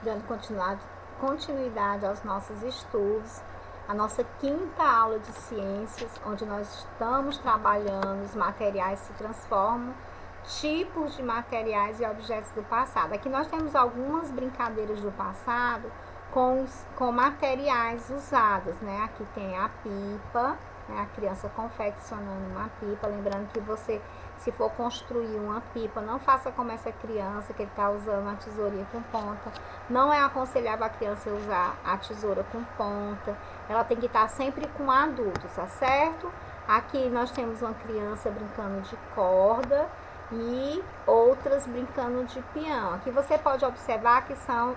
dando continuidade aos nossos estudos, a nossa quinta aula de ciências, onde nós estamos trabalhando os materiais se transformam, tipos de materiais e objetos do passado. Aqui nós temos algumas brincadeiras do passado com materiais usados, né? Aqui tem a pipa, né? A criança confeccionando uma pipa. Lembrando que você, se for construir uma pipa, não faça como essa criança que está usando a tesourinha com ponta. Não é aconselhável a criança usar a tesoura com ponta. Ela tem que estar sempre com adultos, tá certo? Aqui nós temos uma criança brincando de corda e outras brincando de peão. Aqui você pode observar que são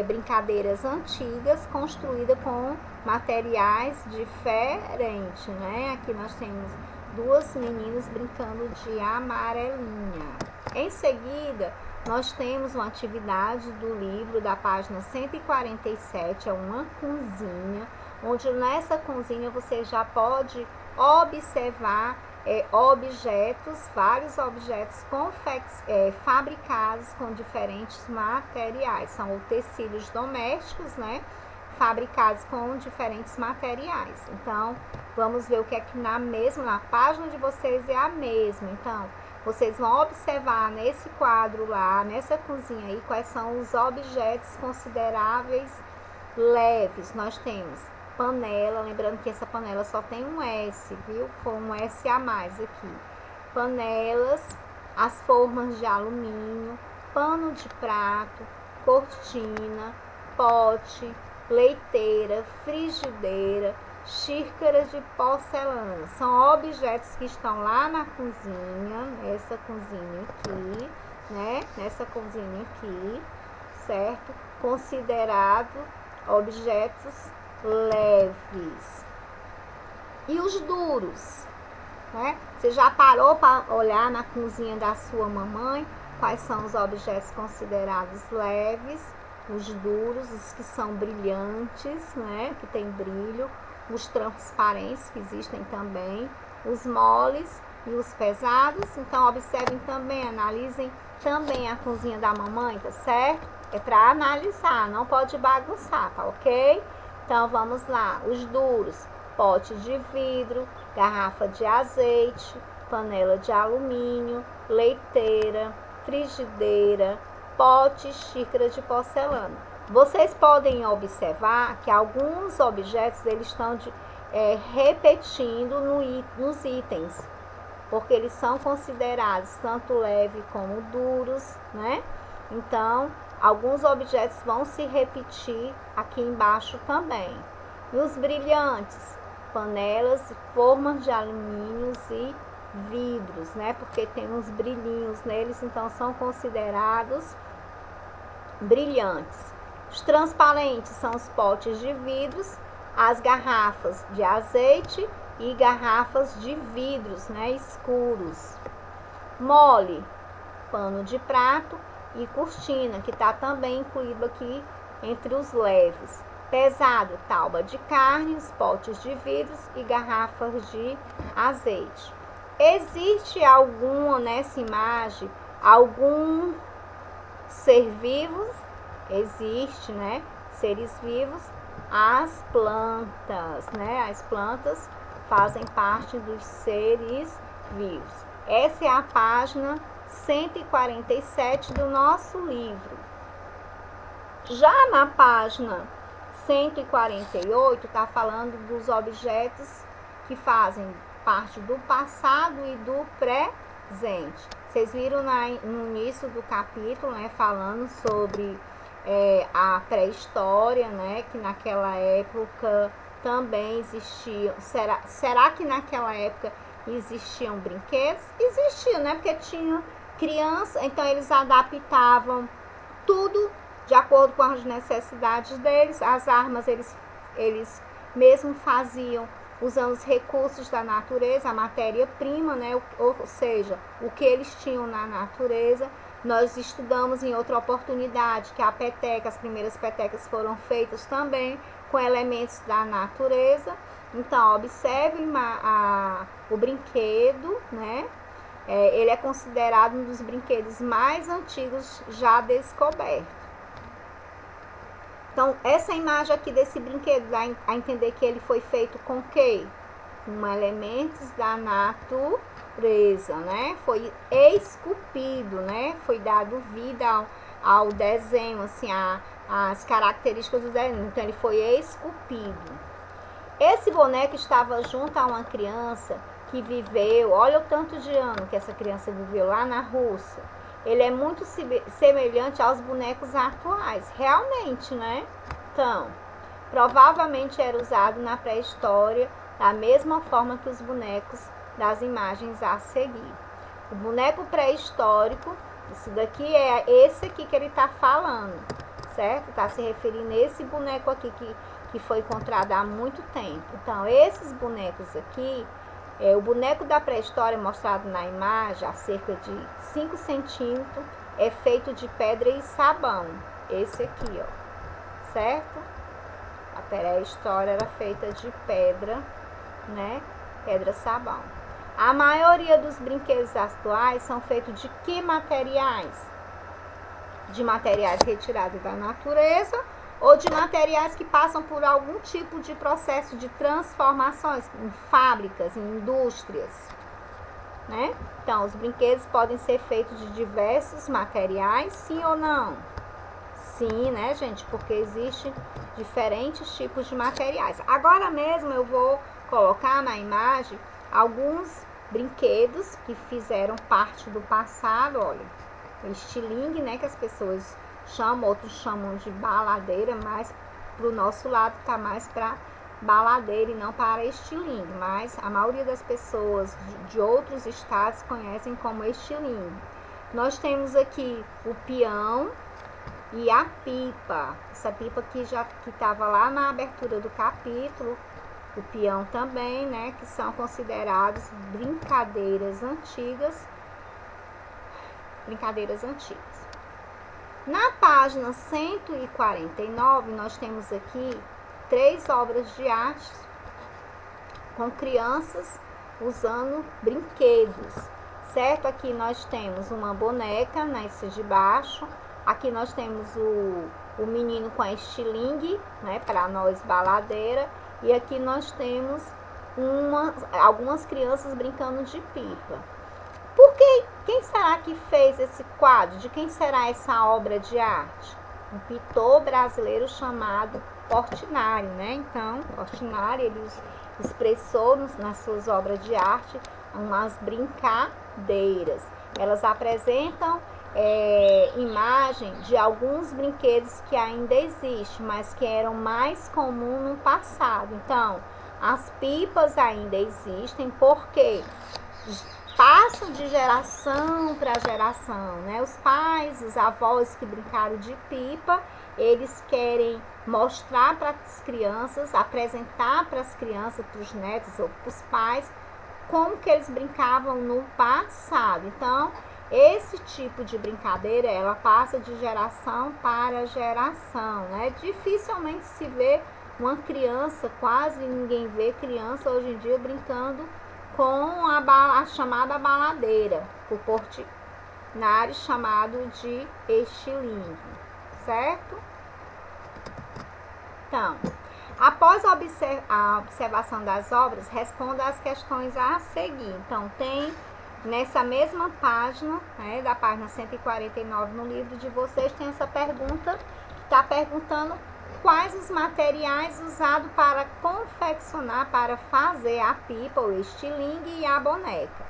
brincadeiras antigas construídas com materiais diferentes, né? Aqui nós temos duas meninas brincando de amarelinha. Em seguida, nós temos uma atividade do livro da página 147, é uma cozinha, onde nessa cozinha você já pode observar vários objetos fabricados com diferentes materiais. São utensílios domésticos, né? Fabricados com diferentes materiais. Então, vamos ver o que é que na página de vocês é a mesma. Então, vocês vão observar nesse quadro lá, nessa cozinha aí, quais são os objetos consideráveis leves. Nós temos panela, lembrando que essa panela só tem um S, viu? Com um S a mais aqui. Panelas, as formas de alumínio, pano de prato, cortina, pote, leiteira, frigideira, xícaras de porcelana. São objetos que estão lá na cozinha, nessa cozinha aqui, né? Nessa cozinha aqui, certo? Considerado objetos leves. E os duros, né? Você já parou para olhar na cozinha da sua mamãe quais são os objetos considerados leves? Os duros, os que são brilhantes, né? Que tem brilho, os transparentes que existem também, os moles e os pesados. Então observem também, analisem também a cozinha da mamãe, tá certo? É para analisar, não pode bagunçar, tá ok? Então vamos lá, os duros: pote de vidro, garrafa de azeite, panela de alumínio, leiteira, frigideira, pote, xícara de porcelana. Vocês podem observar que alguns objetos eles estão repetindo nos itens, porque eles são considerados tanto leves como duros, né? Então, alguns objetos vão se repetir aqui embaixo também. E os brilhantes: panelas, formas de alumínio e vidros, né? Porque tem uns brilhinhos neles, então são considerados brilhantes. Os transparentes são os potes de vidros, as garrafas de azeite e garrafas de vidros, né? Escuros. Mole: pano de prato e cortina, que está também incluído aqui entre os leves. Pesado: tauba de carne, os potes de vidros e garrafas de azeite. Existe alguma nessa imagem, algum ser vivo? Existe, né? Seres vivos. As plantas, né? As plantas fazem parte dos seres vivos. Essa é a página 147 do nosso livro. Já na página 148 está falando dos objetos que fazem parte do passado e do presente. Vocês viram no início do capítulo, né, falando sobre a pré-história, né, que naquela época também existiam. Será que naquela época existiam brinquedos? Existiam, né? Porque tinha criança, então eles adaptavam tudo de acordo com as necessidades deles. As armas eles mesmo faziam usando os recursos da natureza, a matéria-prima, né? Ou seja, o que eles tinham na natureza. Nós estudamos em outra oportunidade que a peteca, as primeiras petecas foram feitas também com elementos da natureza. Então, observem o brinquedo, né? Ele é considerado um dos brinquedos mais antigos já descobertos. Então, essa imagem aqui desse brinquedo dá a entender que ele foi feito com o quê? Com elementos da natureza, né? Foi esculpido, né? Foi dado vida ao desenho, assim, as características do desenho. Então, ele foi esculpido. Esse boneco estava junto a uma criança que viveu, olha o tanto de ano que essa criança viveu lá na Rússia. Ele é muito semelhante aos bonecos atuais, realmente, né? Então, provavelmente era usado na pré-história da mesma forma que os bonecos das imagens a seguir. O boneco pré-histórico, isso daqui é esse aqui que ele está falando, certo? Está se referindo a esse boneco aqui que foi encontrado há muito tempo. Então, esses bonecos aqui, o boneco da pré-história mostrado na imagem, a cerca de 5 centímetros, é feito de pedra e sabão. Esse aqui, ó, certo? A pré-história era feita de pedra, né? Pedra-sabão. A maioria dos brinquedos atuais são feitos de que materiais? De materiais retirados da natureza ou de materiais que passam por algum tipo de processo de transformações em fábricas, em indústrias, né? Então, os brinquedos podem ser feitos de diversos materiais, sim ou não? Sim, né, gente? Porque existem diferentes tipos de materiais. Agora mesmo eu vou colocar na imagem alguns brinquedos que fizeram parte do passado, olha. O estilingue, né, que as pessoas chamam, outros chamam de baladeira, mas pro nosso lado tá mais para baladeira e não para estilingue, mas a maioria das pessoas de outros estados conhecem como estilingue. Nós temos aqui o peão e a pipa. Essa pipa que estava lá na abertura do capítulo, o peão também, né, que são considerados brincadeiras antigas. Na página 149, nós temos aqui 3 obras de arte com crianças usando brinquedos, certo? Aqui nós temos uma boneca, nesse de baixo. Aqui nós temos o menino com a estilingue, né? Para nós, baladeira. E aqui nós temos algumas crianças brincando de pipa. Quem será que fez esse quadro? De quem será essa obra de arte? Um pintor brasileiro chamado Portinari, né? Então, Portinari, ele expressou nas suas obras de arte umas brincadeiras. Elas apresentam imagem de alguns brinquedos que ainda existem, mas que eram mais comuns no passado. Então, as pipas ainda existem, porque passam de geração para geração, né? Os pais, os avós que brincaram de pipa, eles querem mostrar para as crianças, apresentar para as crianças, para os netos ou para os pais, como que eles brincavam no passado. Então, esse tipo de brincadeira, ela passa de geração para geração, né? Dificilmente se vê uma criança, quase ninguém vê criança hoje em dia brincando com a chamada baladeira, o Portinari chamado de estilingue, certo? Então, após a observação das obras, responda às questões a seguir. Então, tem nessa mesma página, né, da página 149 no livro de vocês, tem essa pergunta, que está perguntando quais os materiais usados para confeccionar, para fazer a pipa, o estilingue e a boneca.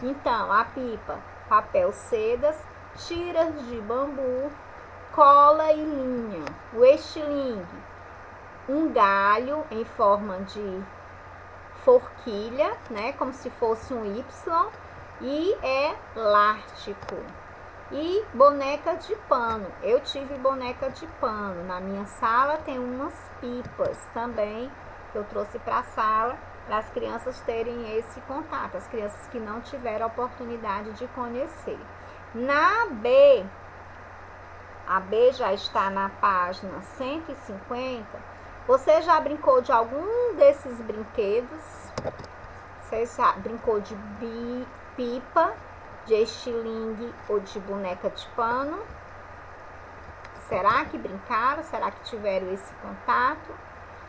Então, a pipa, papel sedas, tiras de bambu, cola e linha. O estilingue, um galho em forma de forquilha, né, como se fosse um Y, e é elástico. E boneca de pano. Eu tive boneca de pano. Na minha sala tem umas pipas também que eu trouxe para a sala para as crianças terem esse contato, as crianças que não tiveram a oportunidade de conhecer. Na B, a B já está na página 150. Você já brincou de algum desses brinquedos? Você já brincou de pipa, de estilingue ou de boneca de pano? Será que brincaram? Será que tiveram esse contato?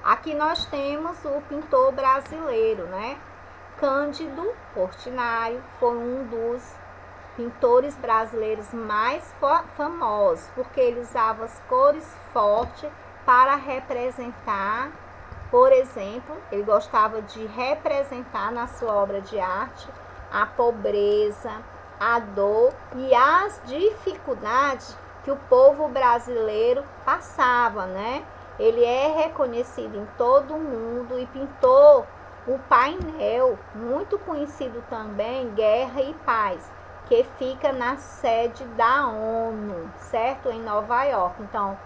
Aqui nós temos o pintor brasileiro, né? Cândido Portinari foi um dos pintores brasileiros mais famosos, porque ele usava as cores fortes para representar, por exemplo, ele gostava de representar na sua obra de arte a pobreza, a dor e as dificuldades que o povo brasileiro passava, né? Ele é reconhecido em todo o mundo e pintou o painel, muito conhecido também, Guerra e Paz, que fica na sede da ONU, certo? Em Nova York. Então,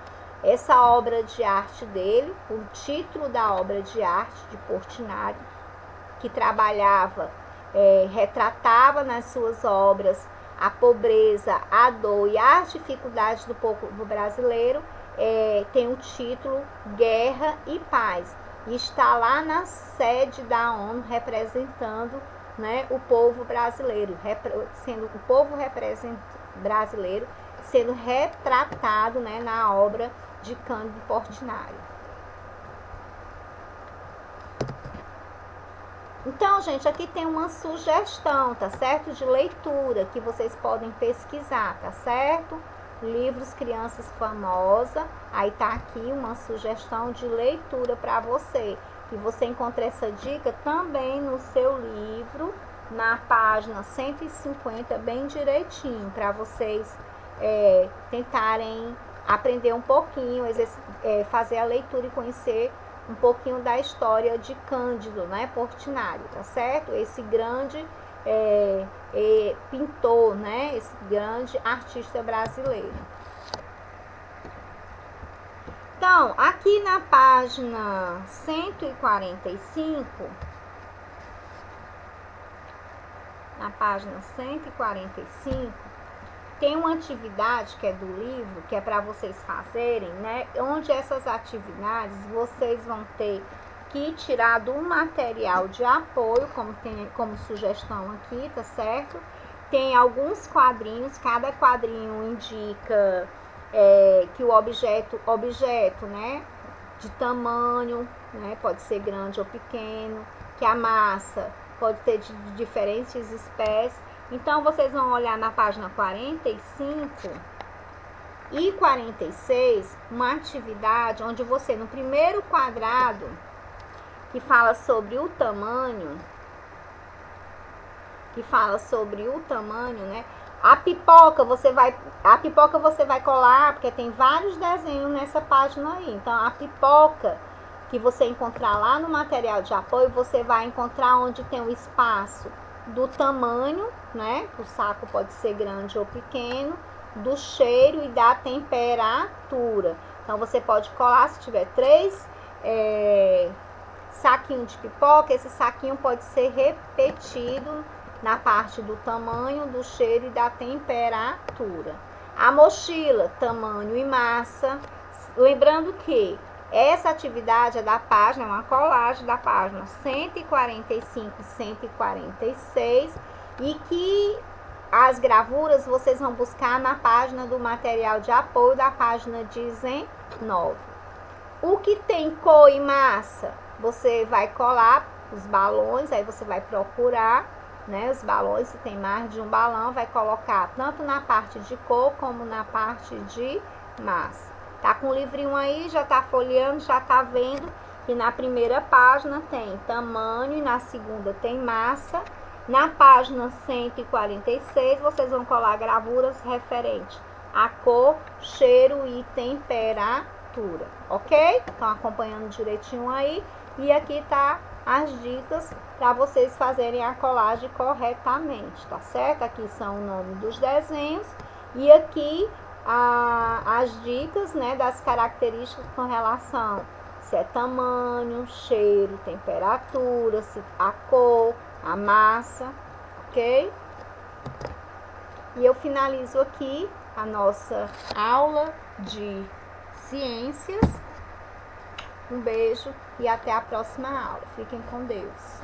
essa obra de arte dele, o título da obra de arte de Portinari, que trabalhava, retratava nas suas obras a pobreza, a dor e as dificuldades do povo brasileiro, tem o título Guerra e Paz. E está lá na sede da ONU representando, né, o povo brasileiro, sendo o povo brasileiro sendo retratado, né, na obra de Cândido Portinari. Então, gente, aqui tem uma sugestão, tá certo? De leitura que vocês podem pesquisar, tá certo? Livros Crianças Famosas. Aí tá aqui uma sugestão de leitura para você. E você encontra essa dica também no seu livro, na página 150, bem direitinho, para vocês tentarem aprender um pouquinho, fazer a leitura e conhecer um pouquinho da história de Cândido, né, Portinari, tá certo? Esse grande pintor, né, esse grande artista brasileiro. Então, aqui na página 145, tem uma atividade que é do livro, que é para vocês fazerem, né? Onde essas atividades vocês vão ter que tirar do material de apoio, como tem como sugestão aqui, tá certo? Tem alguns quadrinhos, cada quadrinho indica que o objeto, né, de tamanho, né, pode ser grande ou pequeno, que a massa pode ter de diferentes espécies. Então, vocês vão olhar na página 45 e 46, uma atividade onde você, no primeiro quadrado, que fala sobre o tamanho, né? A pipoca você vai colar, porque tem vários desenhos nessa página aí. Então, a pipoca que você encontrar lá no material de apoio, você vai encontrar onde tem o espaço do tamanho, né? O saco pode ser grande ou pequeno, do cheiro e da temperatura. Então, você pode colar, se tiver 3 saquinhos de pipoca, esse saquinho pode ser repetido na parte do tamanho, do cheiro e da temperatura. A mochila, tamanho e massa. Lembrando que essa atividade é da página, é uma colagem da página 145 e 146, e que as gravuras vocês vão buscar na página do material de apoio da página 19. O que tem cor e massa, você vai colar os balões, aí você vai procurar, né, os balões, se tem mais de um balão, vai colocar tanto na parte de cor como na parte de massa. Tá com o livrinho aí, já tá folheando, já tá vendo que na primeira página tem tamanho e na segunda tem massa. Na página 146, vocês vão colar gravuras referentes a cor, cheiro e temperatura, ok? Estão acompanhando direitinho aí. E aqui tá as dicas para vocês fazerem a colagem corretamente, tá certo? Aqui são o nome dos desenhos e aqui as dicas, né, das características com relação se é tamanho, cheiro, temperatura, se a cor, a massa, ok? E eu finalizo aqui a nossa aula de ciências. Um beijo e até a próxima aula. Fiquem com Deus.